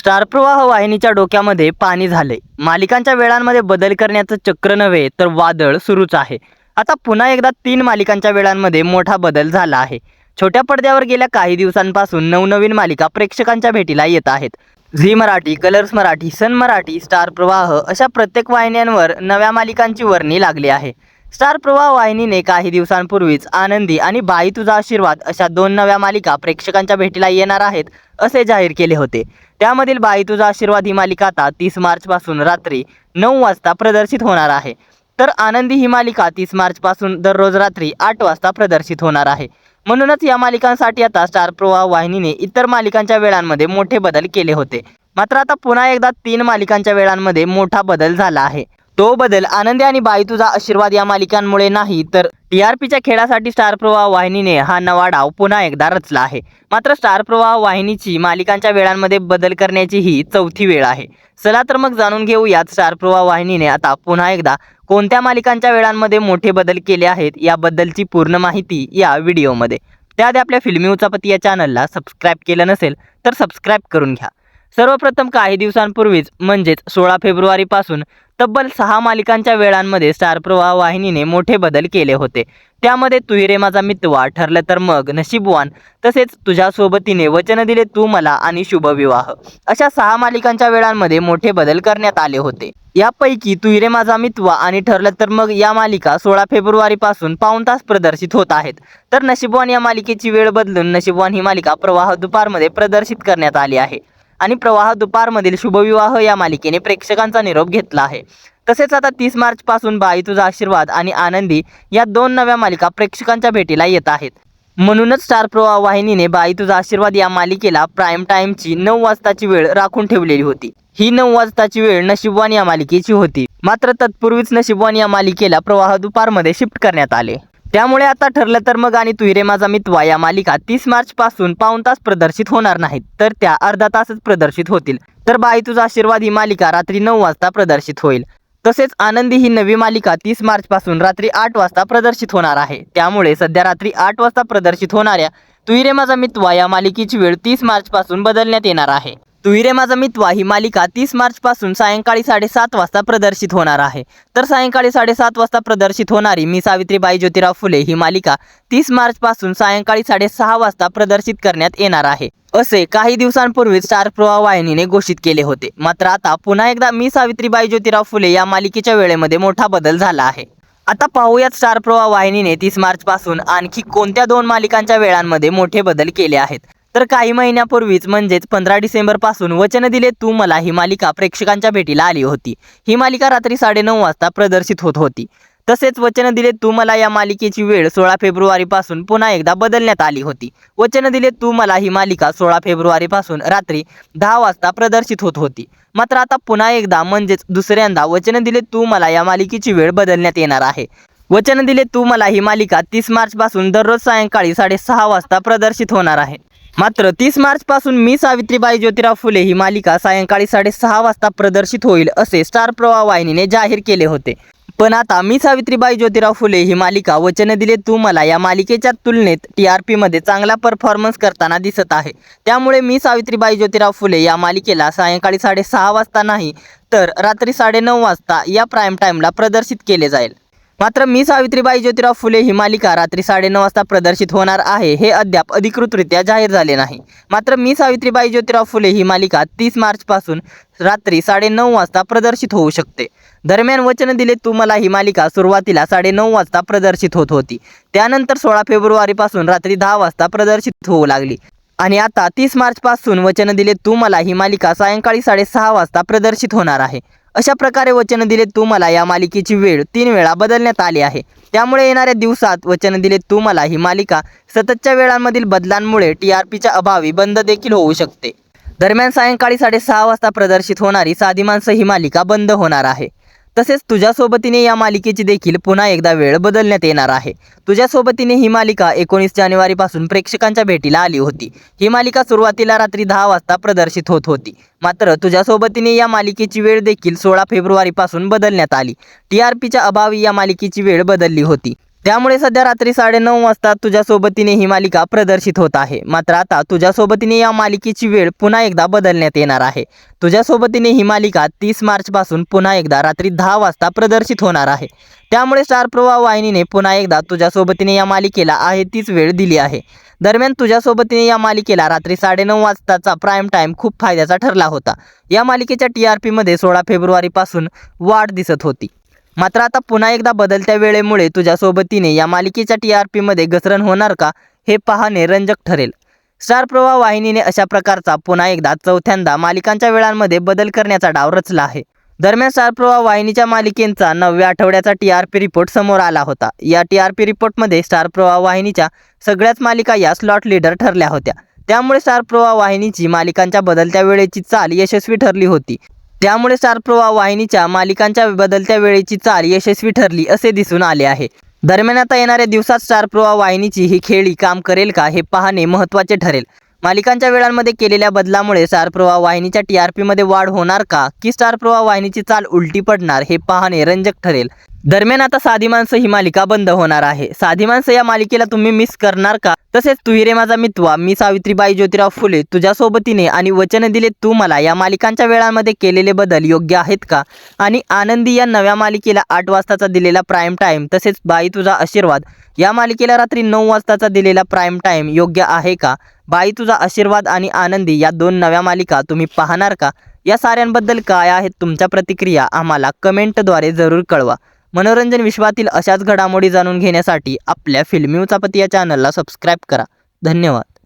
Star प्रवाह वाहिनीच्या डोक्यामध्ये पाणी झाले। मालिकांच्या वेळांमध्ये बदल करण्याचं चक्र नव्हे तर वादळ सुरूच आहे। आता पुन्हा एकदा 3 मालिकांच्या वेळांमध्ये मोठा बदल झाला आहे। छोट्या पडद्यावर गेल्या काही दिवसांपासून नवनवीन मालिका प्रेक्षकांच्या भेटीला येत आहेत। झी मराठी, कलर्स मराठी, सन मराठी, स्टार प्रवाह अशा प्रत्येक वाहिन्यांवर नव्या मालिकांची वर्णी लागली आहे। स्टार प्रवाह वाहिनीने काही दिवसांपूर्वीच आनंदी आणि बाई तुझा आशीर्वाद अशा 2 नव्या मालिका प्रेक्षकांच्या भेटीला येणार आहेत असे जाहीर केले होते। त्यामधील बाई तुझा आशीर्वाद ही मालिका आता 30 मार्चपासून रात्री 9 वाजता प्रदर्शित होणार आहे, तर आनंदी ही मालिका 30 मार्चपासून दररोज रात्री 8 वाजता प्रदर्शित होणार आहे। म्हणूनच या मालिकांसाठी आता स्टार प्रवाह वाहिनीने इतर मालिकांच्या वेळांमध्ये मोठे बदल केले होते। मात्र आता पुन्हा एकदा 3 मालिकांच्या वेळांमध्ये मोठा बदल झाला आहे। तो बदल आनंदी आणि बाई तुझा आशीर्वाद या मालिकांमुळे नाही, तर टीआरपीच्या खेळासाठी स्टार प्रवाह वाहिनीने हा नवा डाव पुन्हा एकदा रचला आहे। मात्र स्टार प्रवाह वाहिनीची मालिकांच्या वेळांमध्ये बदल करण्याची ही 4थी वेळ आहे। चला तर मग जाणून घेऊयात स्टार प्रवाह वाहिनीने आता पुन्हा एकदा कोणत्या मालिकांच्या वेळांमध्ये मोठे बदल केले आहेत याबद्दलची पूर्ण माहिती या व्हिडिओमध्ये। त्याआधी आपल्या फिल्मी उचापती या चॅनलला सबस्क्राईब केलं नसेल तर सबस्क्राईब करून घ्या। सर्वप्रथम काही दिवसांपूर्वीच म्हणजेच 16 फेब्रुवारीपासून तब्बल 6 मालिकांच्या वेळांमध्ये स्टार प्रवाह वाहिनीने मोठे बदल केले होते। त्यामध्ये तू ही रे माझा मितवा, ठरलं तर मग, नशीबवान, तसेच तुझ्या सोबतीने, वचन दिले तू मला आणि शुभविवाह अशा 6 मालिकांच्या वेळांमध्ये मोठे बदल करण्यात आले होते। यापैकी तू ही रे माझा मितवा आणि ठरलं तर मग या मालिका 16 फेब्रुवारीपासून पाऊण तास प्रदर्शित होत आहेत, तर नशीबवान या मालिकेची वेळ बदलून नशीबवान ही मालिका प्रवाह दुपारमध्ये प्रदर्शित करण्यात आली आहे आणि प्रवाह दुपारमधील शुभविवाह या मालिकेने प्रेक्षकांचा निरोप घेतला आहे। तसेच आता 30 मार्चपासून बाई तुझा आशीर्वाद आणि आनंदी या 2 नव्या मालिका प्रेक्षकांच्या भेटीला येत आहेत। म्हणूनच स्टार प्रवाह वाहिनीने बाई तुझा आशीर्वाद या मालिकेला प्राईम टाईमची 9 वाजताची वेळ राखून ठेवलेली होती। ही 9 वाजताची वेळ नशीबवान या मालिकेची होती, मात्र तत्पूर्वीच नशीबवान या मालिकेला प्रवाह दुपारमध्ये शिफ्ट करण्यात आले। त्यामुळे आता ठरलं तर मग आणि तू ही रे माझा मितवा या मालिका 30 मार्चपासून पाऊण तास प्रदर्शित होणार नाहीत, तर त्या अर्धा तासच प्रदर्शित होतील। तर बाई तुझा आशीर्वाद ही मालिका रात्री 9 वाजता प्रदर्शित होईल। तसेच आनंदी ही नवी मालिका 30 मार्चपासून रात्री 8 वाजता प्रदर्शित होणार आहे। त्यामुळे सध्या रात्री 8 वाजता प्रदर्शित होणाऱ्या तू ही रे माझा मितवा या मालिकेची वेळ 30 मार्चपासून बदलण्यात येणार आहे। तू ही रे माझा मितवा ही मालिका 30 मार्चपासून सायंकाळी 7:30 वाजता प्रदर्शित होणार आहे, तर सायंकाळी 7:30 वाजता प्रदर्शित होणारी मी सावित्रीबाई ज्योतिराव फुले ही मालिका 30 मार्चपासून सायंकाळी 6:30 वाजता प्रदर्शित करण्यात येणार आहे, असे काही दिवसांपूर्वी स्टार प्रवाह वाहिनीने घोषित केले होते। मात्र आता पुन्हा एकदा मी सावित्रीबाई ज्योतिराव फुले या मालिकेच्या वेळेमध्ये मोठा बदल झाला आहे। आता पाहूयात स्टार प्रवाह वाहिनीने 30 मार्चपासून आणखी कोणत्या 2 मालिकांच्या वेळांमध्ये मोठे बदल केले आहेत। तर काही महिन्यापूर्वीच म्हणजेच 15 डिसेंबरपासून वचन दिले तू मला ही मालिका प्रेक्षकांच्या भेटीला आली होती। ही मालिका रात्री 9:30 वाजता प्रदर्शित होत होती। तसेच वचन दिले तू मला या मालिकेची वेळ 16 फेब्रुवारीपासून पुन्हा एकदा बदलण्यात आली होती। वचन दिले तू मला ही मालिका 16 फेब्रुवारीपासून रात्री 10 वाजता प्रदर्शित होत होती। मात्र आता पुन्हा एकदा म्हणजेच दुसऱ्यांदा वचन दिले तू मला या मालिकेची वेळ बदलण्यात येणार आहे। वचन दिले तू मला ही मालिका 30 मार्चपासून दररोज सायंकाळी 6:30 वाजता प्रदर्शित होणार आहे। मात्र 30 मार्चपासून मी सावित्रीबाई ज्योतिराव फुले ही मालिका सायंकाळी 6:30 वाजता प्रदर्शित होईल असे स्टार प्रवाह वाहिनीने जाहीर केले होते। पण आता मी सावित्रीबाई ज्योतिराव फुले ही मालिका वचन दिले तू मला या मालिकेच्या तुलनेत टीआरपी मध्ये चांगला परफॉर्मन्स करताना दिसत आहे। त्यामुळे मी सावित्रीबाई ज्योतिराव फुले या मालिकेला सायंकाळी 6:30 वाजता नाही, तर रात्री 9:30 वाजता या प्राईम टाईमला प्रदर्शित केले जाईल। मात्र मी सावित्रीबाई ज्योतिराव फुले ही मालिका रात्री 9:30 वाजता प्रदर्शित होणार आहे हे अद्याप अधिकृतरित्या जाहीर झाले नाही। मात्र मी सावित्रीबाई ज्योतिराव फुले ही मालिका 30 मार्चपासून रात्री 9:30 वाजता प्रदर्शित होऊ शकते। दरम्यान वचन दिले तू मला ही मालिका सुरुवातीला 9:30 वाजता प्रदर्शित होत होती, त्यानंतर 16 फेब्रुवारीपासून रात्री 10 वाजता प्रदर्शित होऊ लागली आणि आता 30 मार्चपासून वचन दिले तू मला ही मालिका सायंकाळी 6:30 वाजता प्रदर्शित होणार आहे। अशा प्रकारे वचन दिले तू मला या मालिकेची वेळ 3 वेळा बदलण्यात आली आहे। त्यामुळे येणाऱ्या दिवसात वचन दिले तू मला ही मालिका सततच्या वेळांमधील बदलांमुळे टीआरपीच्या अभावी बंद देखील होऊ शकते। दरम्यान सायंकाळी 6:30 वाजता प्रदर्शित होणारी साधी माणसं ही मालिका बंद होणार आहे। तसेच तुझ्या सोबतीने या मालिकेची देखील पुन्हा एकदा वेळ बदलण्यात येणार आहे। तुझ्या सोबतीने ही मालिका 19 जानेवारीपासून प्रेक्षकांच्या भेटीला आली होती। ही मालिका सुरुवातीला रात्री 10 वाजता प्रदर्शित होत होती, मात्र तुझ्या सोबतीने या मालिकेची वेळ देखील 16 फेब्रुवारीपासून बदलण्यात आली। टीआरपीच्या अभावी या मालिकेची वेळ बदलली होती। त्यामुळे सध्या रात्री 9:30 वाजता तुझ्या सोबतीने ही मालिका प्रदर्शित होत आहे. मात्र आता तुझ्या सोबतीने या मालिकेची वेळ पुन्हा एकदा बदलण्यात येणार आहे. तुझ्या सोबतीने ही मालिका 30 मार्चपासून पुन्हा एकदा रात्री 10 वाजता प्रदर्शित होणार आहे. त्यामुळे स्टार प्रवाह वाहिनीने पुन्हा एकदा तुझ्या सोबतीने या मालिकेला आहे तीच वेळ दिली आहे. दरम्यान तुझ्या सोबतीने या मालिकेला रात्री 9:30 वाजताचा प्राईम टाईम खूप फायद्याचा ठरला होता. या मालिकेच्या TRP मध्ये 16 फेब्रुवारीपासून वाढ दिसत होती. मात्र आता पुन्हा एकदा बदलत्या वेळेमुळे तुझ्या सोबतीने या मालिकेच्या TRP मध्ये घसरण होणार का, हे पाहणे रंजक ठरेल. स्टार प्रवाह वाहिनीने अशा प्रकारचा पुन्हा एकदा चौथ्यांदा मालिकांच्या वेळांमध्ये बदल करण्याचा डाव रचला आहे. दरम्यान स्टार प्रवाह वाहिनीच्या मालिकेचा 9व्या आठवड्याचा TRP रिपोर्ट समोर आला होता. या TRP रिपोर्टमध्ये स्टार प्रवाह वाहिनीच्या सगळ्याच मालिका या स्लॉट लीडर ठरल्या होत्या. त्यामुळे स्टार प्रवाह वाहिनीची मालिकांच्या बदलत्या वेळेची चाल यशस्वी ठरली होती. त्यामुळे स्टार प्रवाह वाहिनीच्या मालिकांच्या बदलत्या वेळेची चाल यशस्वी ठरली असे दिसून आले आहे. दरम्यान आता येणाऱ्या दिवसात स्टार प्रवाह वाहिनीची ही खेळी काम करेल का, हे पाहणे महत्त्वाचे ठरेल. मालिकांच्या वेळांमध्ये केलेल्या बदलामुळे स्टार प्रवाह वाहिनीच्या TRP मध्ये वाढ होणार का, की स्टार प्रवाह वाहिनीची चाल उलटी पडणार, हे पाहणे रंजक ठरेल. दरम्यान आता साधी माणसं ही मालिका बंद होणार आहे. साधी माणसं या मालिकेला तुम्ही मिस करणार का? तसेच तू रे माझा मितवा, मी सावित्रीबाई ज्योतिराव फुले तुझ्या सोबतीने आणि वचन दिले तू मला या मालिकांच्या वेळांमध्ये केलेले बदल योग्य आहेत का? आणि आनंदी या नव्या मालिकेला 8 वाजताचा दिलेला प्राईम टाईम तसेच बाई तुझा आशीर्वाद या मालिकेला रात्री 9 वाजताचा दिलेला प्राईम टाईम योग्य आहे का? बाई तुझा आशीर्वाद आणि आनंदी या 2 नव्या मालिका तुम्ही पाहणार का? या साऱ्यांबद्दल काय आहेत तुमच्या प्रतिक्रिया, आम्हाला कमेंटद्वारे जरूर कळवा. मनोरंजन विश्वातील अशाच घडामोडी जाणून घेण्यासाठी आपल्या फिल्मी उचापती या चॅनलला सबस्क्राईब करा. धन्यवाद.